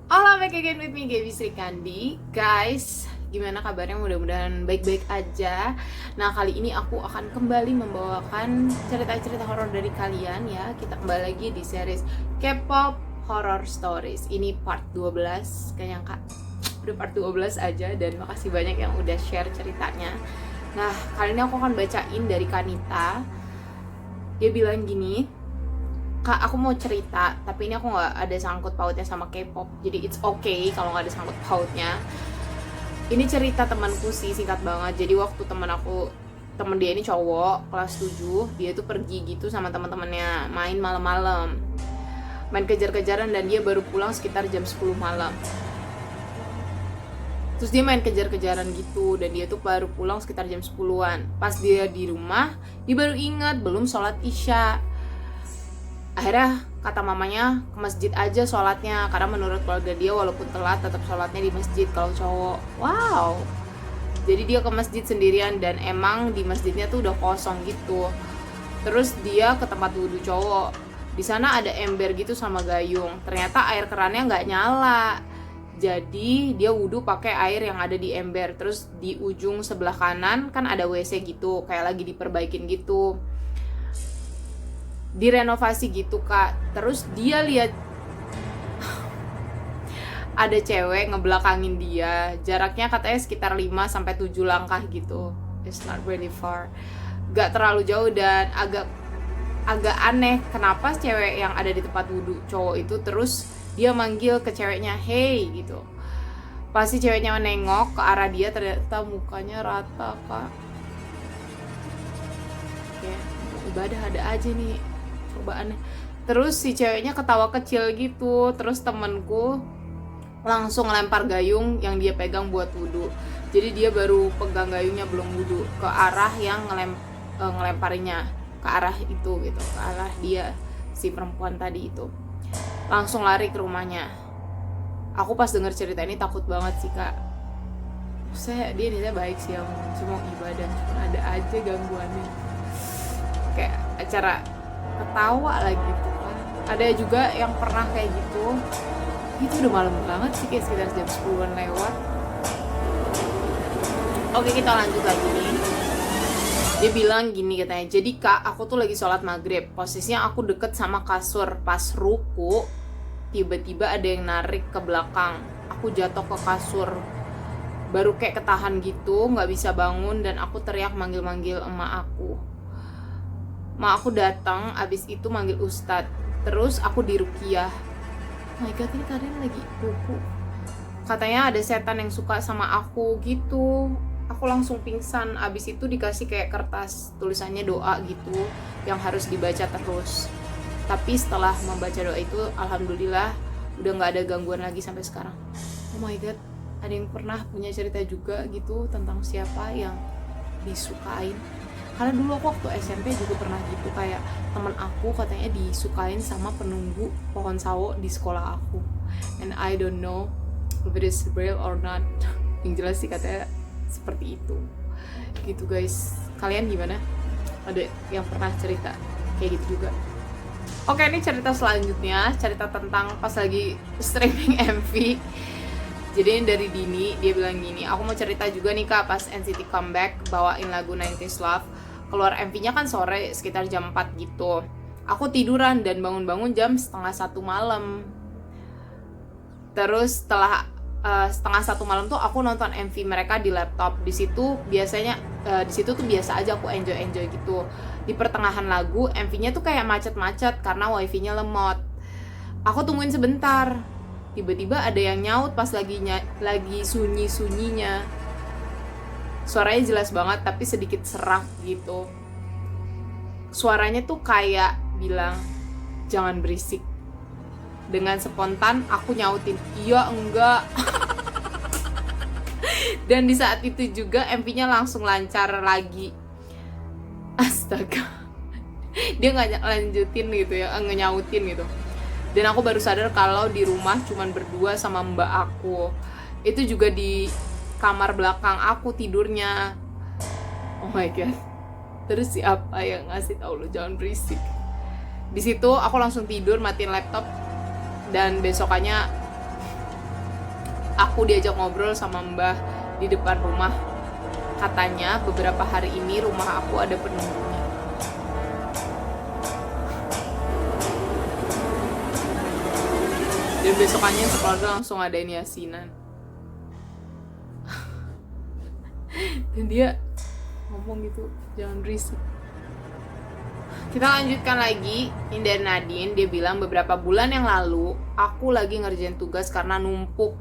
Hola, back again with me, Gaby Sri Kandi. Guys, gimana kabarnya? Mudah-mudahan baik-baik aja. Nah, kali ini aku akan kembali membawakan cerita-cerita horor dari kalian ya. Kita kembali lagi di series K-pop Horror Stories. Ini part 12. Gak nyangka udah part 12 aja, dan makasih banyak yang udah share ceritanya. Nah, kali ini aku akan bacain dari Kanita. Dia bilang gini, Kak, aku mau cerita, tapi ini aku nggak ada sangkut pautnya sama K-pop, jadi it's okay kalau nggak ada sangkut pautnya. Ini cerita temanku sih, singkat banget. Jadi waktu temen dia ini cowok, kelas 7, dia tuh pergi gitu sama teman-temannya, main malam-malam, main kejar-kejaran, dan dia baru pulang sekitar jam 10 malam. Terus dia main kejar-kejaran gitu, dan dia tuh baru pulang sekitar jam 10-an. Pas dia di rumah, dia baru ingat belum sholat isya. Akhirnya kata mamanya ke masjid aja sholatnya, karena menurut keluarga dia walaupun telat tetap sholatnya di masjid kalau cowok. Wow. Jadi dia ke masjid sendirian, dan emang di masjidnya tuh udah kosong gitu. Terus dia ke tempat wudhu cowok. Di sana ada ember gitu sama gayung. Ternyata air kerannya nggak nyala. Jadi dia wudhu pakai air yang ada di ember. Terus di ujung sebelah kanan kan ada WC gitu, kayak lagi diperbaikin gitu, direnovasi gitu Kak. Terus dia lihat ada cewek ngebelakangin dia. Jaraknya katanya sekitar 5-7 langkah gitu. It's not really far. Gak terlalu jauh, dan agak aneh kenapa cewek yang ada di tempat wudhu cowok itu terus dia manggil ke ceweknya, hey gitu. Pasti ceweknya menengok ke arah dia, ternyata mukanya rata Kak. Ya, ibadah ada aja nih cobaannya. Terus si ceweknya ketawa kecil gitu. Terus temenku langsung lempar gayung yang dia pegang buat wudhu. Jadi dia baru pegang gayungnya belum wudhu, ke arah yang ngelemparinya, ke arah itu gitu, ke arah dia, si perempuan tadi itu. Langsung lari ke rumahnya. Aku pas denger cerita ini takut banget sih Kak. Dia niatnya baik sih, yang cuma ibadah, cuma ada aja gangguannya, kayak acara ketawa lagi gitu kan. Ada juga yang pernah kayak gitu. Itu udah malam banget sih, kayak sekitar jam 10-an lewat. Oke, kita lanjut lagi nih. Dia bilang gini katanya, jadi Kak, aku tuh lagi sholat maghrib. Posisinya aku deket sama kasur. Pas ruku, tiba-tiba ada yang narik ke belakang. Aku jatuh ke kasur. Baru kayak ketahan gitu, gak bisa bangun, dan aku teriak manggil-manggil emak aku. Mak aku datang, abis itu manggil ustadz. Terus aku diruqyah. Oh my god, ini kalian lagi ruku. Katanya ada setan yang suka sama aku gitu. Aku langsung pingsan. Abis itu dikasih kayak kertas tulisannya doa gitu, yang harus dibaca terus. Tapi setelah membaca doa itu, alhamdulillah udah gak ada gangguan lagi sampai sekarang. Oh my god, ada yang pernah punya cerita juga gitu tentang siapa yang disukain. Karena dulu aku waktu SMP juga pernah gitu, kayak temen aku katanya disukain sama penunggu pohon sawo di sekolah aku. And I don't know if it is real or not. Yang jelas sih katanya seperti itu. Gitu guys. Kalian gimana? Ada yang pernah cerita kayak gitu juga? Oke, ini cerita selanjutnya, cerita tentang pas lagi streaming MV. Jadi ini dari Dini, dia bilang gini, aku mau cerita juga nih Kak, pas NCT comeback bawain lagu 90s Love. Keluar MV-nya kan sore, sekitar jam 4 gitu. Aku tiduran dan bangun-bangun jam 12:30 malam. Terus setelah 12:30 malam tuh aku nonton MV mereka di laptop. Di situ tuh biasa aja aku enjoy gitu. Di pertengahan lagu, MV-nya tuh kayak macet-macet karena wifi-nya lemot. Aku tungguin sebentar. Tiba-tiba ada yang nyaut pas lagi sunyi-sunyinya. Suaranya jelas banget tapi sedikit serak gitu. Suaranya tuh kayak bilang, jangan berisik. Dengan spontan aku nyautin, iya enggak. Dan di saat itu juga MV-nya langsung lancar lagi. Astaga. Dia gak lanjutin gitu ya, nyautin gitu. Dan aku baru sadar kalau di rumah cuman berdua sama mbak aku. Itu juga di kamar belakang aku tidurnya. Oh my god. Terus siapa yang ngasih tahu lu jangan berisik? Di situ aku langsung tidur, matiin laptop, dan besokannya aku diajak ngobrol sama mbah di depan rumah. Katanya beberapa hari ini rumah aku ada penunggunya. Dan besokannya sekeluarga langsung adain yasinan. Dan dia ngomong gitu, jangan berisik. Kita lanjutkan lagi. Ini dari Nadine, dia bilang beberapa bulan yang lalu aku lagi ngerjain tugas karena numpuk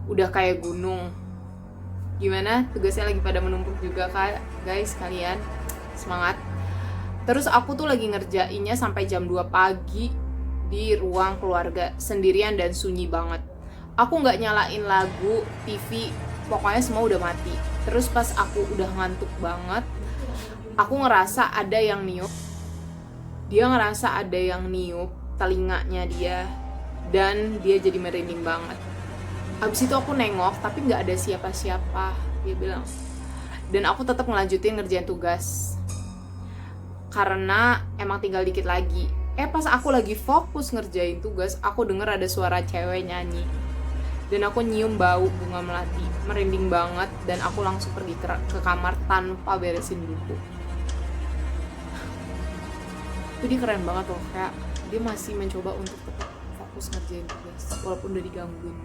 udah kayak gunung. Gimana? Tugasnya lagi pada menumpuk juga guys, kalian semangat. Terus aku tuh lagi ngerjainnya sampai jam 2 pagi di ruang keluarga sendirian dan sunyi banget. Aku nggak nyalain lagu, TV, pokoknya semua udah mati. Terus pas aku udah ngantuk banget, aku ngerasa ada yang niup. Dia ngerasa ada yang niup telinganya dia, dan dia jadi merinding banget. Abis itu aku nengok, tapi nggak ada siapa-siapa, dia bilang. Dan aku tetap ngelanjutin ngerjain tugas, karena emang tinggal dikit lagi. Pas aku lagi fokus ngerjain tugas, aku denger ada suara cewek nyanyi. Dan aku nyium bau bunga melati, merinding banget, dan aku langsung pergi ke kamar tanpa beresin buku. Itu dia keren banget loh, kayak dia masih mencoba untuk tetap fokus ngerjain tugas walaupun udah digangguin.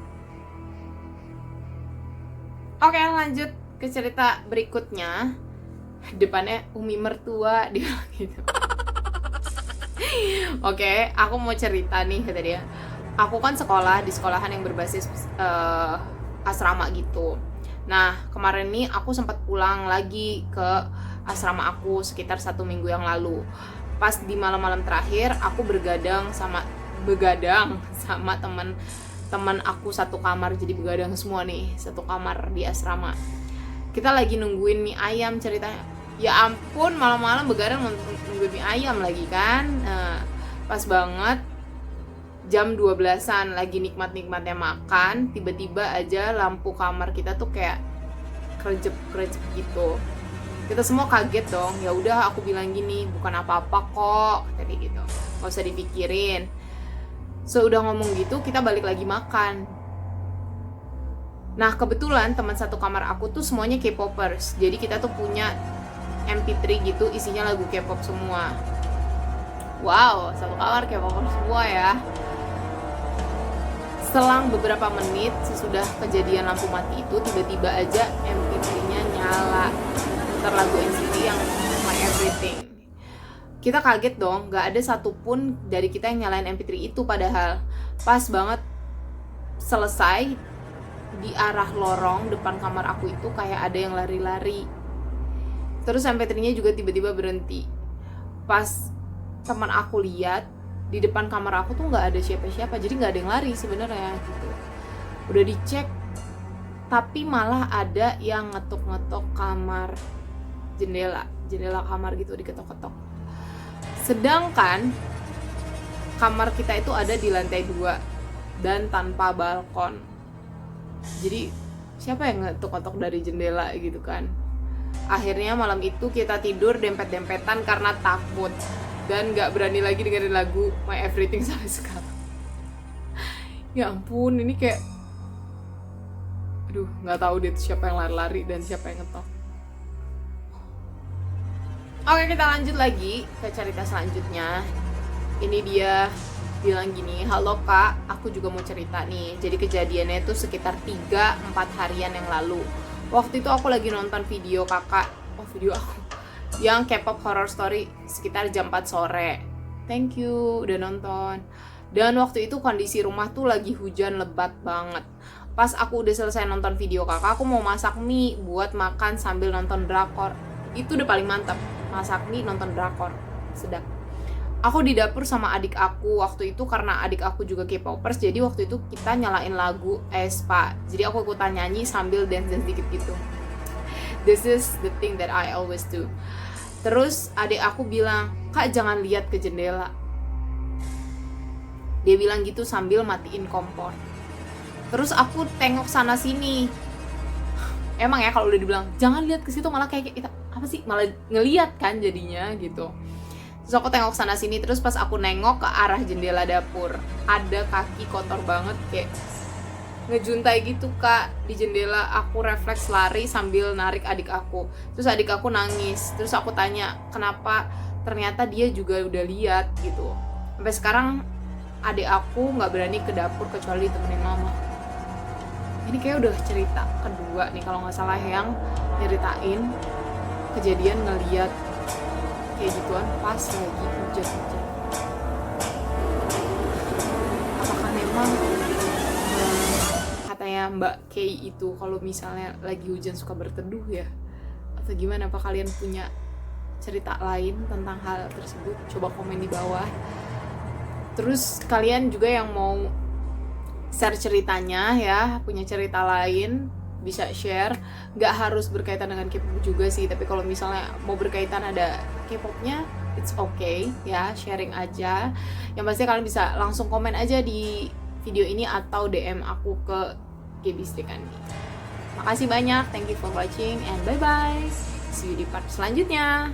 Oke, lanjut ke cerita berikutnya. Depannya Umi mertua, dia bilang gitu. Oke, aku mau cerita nih, kata dia. Aku kan sekolah di sekolahan yang berbasis asrama gitu. Nah, kemarin nih aku sempat pulang lagi ke asrama aku sekitar 1 minggu yang lalu. Pas di malam-malam terakhir, aku begadang sama teman aku satu kamar, jadi begadang semua nih, satu kamar di asrama. Kita lagi nungguin mie ayam ceritanya. Ya ampun, malam-malam begadang nungguin mie ayam lagi kan. Pas banget jam 12-an lagi nikmat-nikmatnya makan, tiba-tiba aja lampu kamar kita tuh kayak kerejep-kerejep gitu. Kita semua kaget dong. Ya udah, aku bilang gini, bukan apa-apa kok, tadi gitu, nggak usah dipikirin. So udah ngomong gitu, kita balik lagi makan. Nah kebetulan teman satu kamar aku tuh semuanya K-popers, jadi kita tuh punya MP3 gitu, isinya lagu K-pop semua. Wow, satu kamar K-popers semua ya. Selang beberapa menit sesudah kejadian lampu mati itu, tiba-tiba aja MP3-nya nyala, putar lagu NCT yang My Everything. Kita kaget dong, gak ada satupun dari kita yang nyalain MP3 itu. Padahal pas banget selesai, di arah lorong depan kamar aku itu kayak ada yang lari-lari. Terus MP3-nya juga tiba-tiba berhenti. Pas teman aku lihat, di depan kamar aku tuh gak ada siapa-siapa, jadi gak ada yang lari sebenarnya gitu. Udah dicek, tapi malah ada yang ngetok-ngetok kamar, jendela kamar gitu, diketok-ketok. Sedangkan kamar kita itu ada di lantai 2 dan tanpa balkon. Jadi siapa yang ngetok-ngetok dari jendela gitu kan. Akhirnya malam itu kita tidur dempet-dempetan karena takut, dan gak berani lagi dengerin lagu My Everything sampai sekarang. Ya ampun, ini kayak aduh, gak tahu deh siapa yang lari-lari dan siapa yang ngetok. Oke, kita lanjut lagi ke cerita selanjutnya. Ini dia bilang gini, halo kak, aku juga mau cerita nih. Jadi kejadiannya itu sekitar 3-4 harian yang lalu. Waktu itu aku lagi nonton video kakak, video aku, yang K-pop horror story sekitar jam 4 sore. Thank you udah nonton. Dan waktu itu kondisi rumah tuh lagi hujan lebat banget. Pas aku udah selesai nonton video kakak, aku mau masak mie buat makan sambil nonton drakor. Itu udah paling mantap, masak mie nonton drakor, sedap. Aku di dapur sama adik aku waktu itu, karena adik aku juga K-popers, jadi waktu itu kita nyalain lagu aespa. Jadi aku ikutan nyanyi sambil dance dikit gitu. This is the thing that I always do. Terus adik aku bilang, kak jangan lihat ke jendela. Dia bilang gitu sambil matiin kompor. Terus aku tengok sana sini. Emang ya kalau udah dibilang jangan lihat ke situ, malah kayak kita apa sih, malah ngeliat kan jadinya gitu. Terus aku tengok sana sini, terus pas aku nengok ke arah jendela dapur, ada kaki kotor banget kayak ngejuntai gitu kak di jendela. Aku refleks lari sambil narik adik aku, terus adik aku nangis, terus aku tanya kenapa, ternyata dia juga udah lihat gitu. Sampai sekarang adik aku nggak berani ke dapur kecuali ditemenin mama. Ini kayak udah cerita kedua nih kalau nggak salah yang nyeritain kejadian ngeliat kayak gituan pas lagi hujan-hujan. Apakah memang katanya Mbak Kay itu kalau misalnya lagi hujan suka berteduh ya? Atau gimana? Apa kalian punya cerita lain tentang hal tersebut? Coba komen di bawah. Terus kalian juga yang mau share ceritanya ya, punya cerita lain bisa share. Gak harus berkaitan dengan K-pop juga sih, tapi kalau misalnya mau berkaitan ada K-popnya, it's okay ya, sharing aja. Yang pasti kalian bisa langsung komen aja di video ini atau DM aku ke GB Srikandi. Makasih banyak, thank you for watching and bye bye. See you di part selanjutnya.